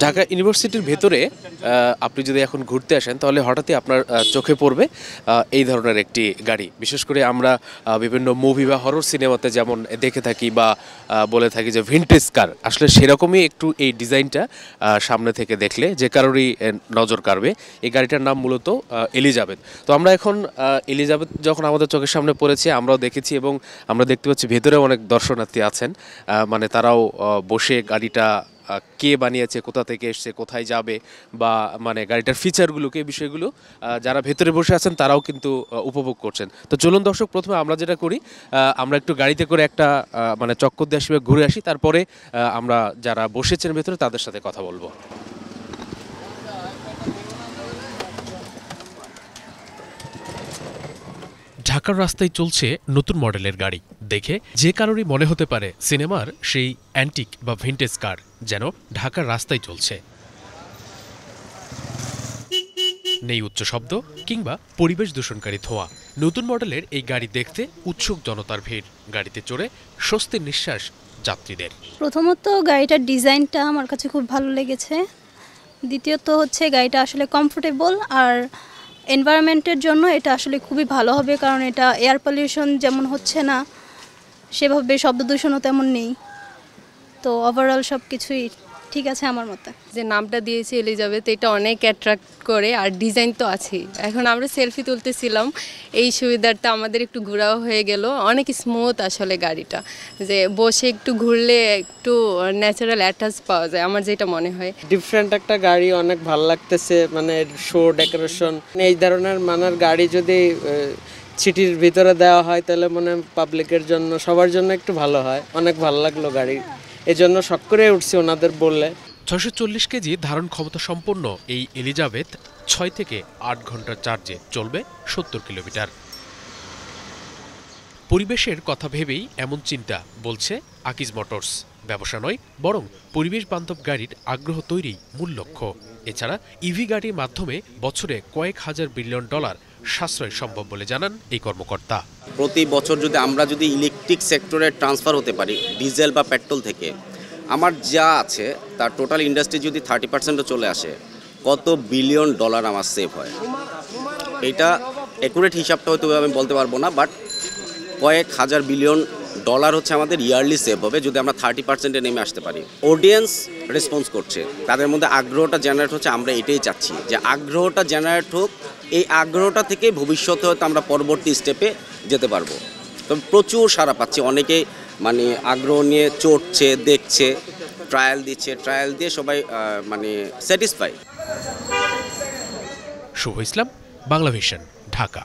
ঢাকা ইউনিভার্সিটির ভেতরে আপনি যদি এখন ঘুরতে আসেন তাহলে হঠাৎই আপনার চোখে পড়বে এই ধরনের একটি গাড়ি। বিশেষ করে আমরা বিভিন্ন মুভি বা হরর সিনেমাতে যেমন দেখে থাকি বা বলে থাকি যে ভিনটেজ কার, আসলে সেরকমই একটু এই ডিজাইনটা সামনে থেকে দেখলে যে কারোরই নজর কাড়বে। এই গাড়িটার নাম মূলত এলিজাবেথ। তো আমরা এখন এলিজাবেথ যখন আমাদের চোখের সামনে পড়েছে আমরাও দেখেছি এবং আমরা দেখতে পাচ্ছি ভেতরে অনেক দর্শনার্থী আছেন, মানে তারাও বসে গাড়িটা কে বানিয়েছে, কোথা থেকে এসছে, কোথায় যাবে বা মানে গাড়িটার ফিচারগুলোকে এই বিষয়গুলো যারা ভেতরে বসে আছেন তারাও কিন্তু উপভোগ করছেন। তো চলুন দর্শক, প্রথমে আমরা যেটা করি আমরা একটু গাড়িতে করে একটা মানে চক্কর দিয়ে আসি বা ঘুরে আসি, তারপরে আমরা যারা বসেছেন ভেতরে তাদের সাথে কথা বলবো। ঢাকার রাস্তায় চলছে নতুন মডেলের গাড়ি। দেখে যে কারোরই মনে হতে পারে সিনেমার সেই অ্যান্টিক বা ভিনটেজ কার যেন ঢাকার রাস্তায় চলছে। নেই উচ্চ শব্দ কিংবা পরিবেশ দূষণকারী ধোঁয়া। নতুন মডেলের এই গাড়ি দেখতে উৎসুক জনতার ভিড়। গাড়িতে চড়ে স্বস্তির নিঃশ্বাস যাত্রীদের। প্রথমত গাড়িটার ডিজাইনটা আমার কাছে খুব ভালো লেগেছে। দ্বিতীয়ত হচ্ছে গাড়িটা আসলে কমফোর্টেবল, আর এনভায়রনমেন্টের জন্য এটা আসলে খুবই ভালো হবে, কারণ এটা এয়ার পলিউশন যেমন হচ্ছে না সেভাবে শব্দ দূষণও তেমন নেই। তো ওভারঅল সব কিছুই ঠিক আছে আমার মতে। যে নামটা দিয়েছে এলিজাবেথ, এটা অনেক অ্যাট্রাক্ট করে, আর ডিজাইন তো আছেই। এখন আমরা সেলফি তুলতেছিলাম, এই সুবিধাটা আমাদের একটু ঘোরাও হয়ে গেল। অনেক স্মুথ আসলে গাড়িটা, যে বসে একটু ঘুরলে একটু ন্যাচারাল অ্যাটাচ পাওয়া যায়, আমার যেটা মনে হয়। ডিফারেন্ট একটা গাড়ি, অনেক ভালো লাগতেছে, মানে শো ডেকোরেশন। এই ধরনের মানের গাড়ি যদি সিটির ভিতরে দেওয়া হয় তাহলে মনে হয় পাবলিকের জন্য, সবার জন্য একটু ভালো হয়। অনেক ভালো লাগলো গাড়ি, এই জন্য শখ করে উঠছি ওনাদের বললে। 640 কেজি ধারণ ক্ষমতা সম্পন্ন এই এলিজাবেথ 6 থেকে 8 ঘন্টার চার্জে চলবে 70 কিলোমিটার। পরিবেশের কথা ভেবেই এমন চিন্তা, বলছে আকিজ মোটরস। ব্যবসা নয়, বরং পরিবেশ বান্ধব গাড়ির আগ্রহ তৈরি মূল লক্ষ্য। এছাড়া ইভি গাড়ির মাধ্যমে বছরে কয়েক হাজার বিলিয়ন ডলার সাশ্রয় সম্ভব বলে জানান এই কর্মকর্তা। প্রতি বছর আমরা যদি ইলেকট্রিক সেক্টরে ট্রান্সফার হতে পারি ডিজেল বা পেট্রোল থেকে, আমার যা আছে তার টোটাল ইন্ডাস্ট্রি যদি 30%ও চলে আসে, কত বিলিয়ন ডলার আমার সেভ হয়। এটা অ্যাকুরেট হিসাবটা হয়তো আমি বলতে পারবো না, বাট কয়েক হাজার বিলিয়ন ডলার হচ্ছে আমাদের ইয়ারলি সেভ হবে যদি আমরা 30%-এ নেমে আসতে পারি। অডিয়েন্স রেসপন্স করছে, তাদের মধ্যে আগ্রহটা জেনারেট হচ্ছে। আমরা এটাই চাচ্ছি যে আগ্রহটা জেনারেট হোক, এই আগ্রহটা থেকে ভবিষ্যতে হয়তো আমরা পরবর্তী স্টেপে যেতে পারবো। তবে প্রচুর সাড়া পাচ্ছি, অনেকেই মানে আগ্রহ নিয়ে চড়ছে, দেখছে, ট্রায়াল দিচ্ছে, ট্রায়াল দিয়ে সবাই মানে স্যাটিসফাই। শুভ ইসলাম, বাংলা ভিশন, ঢাকা।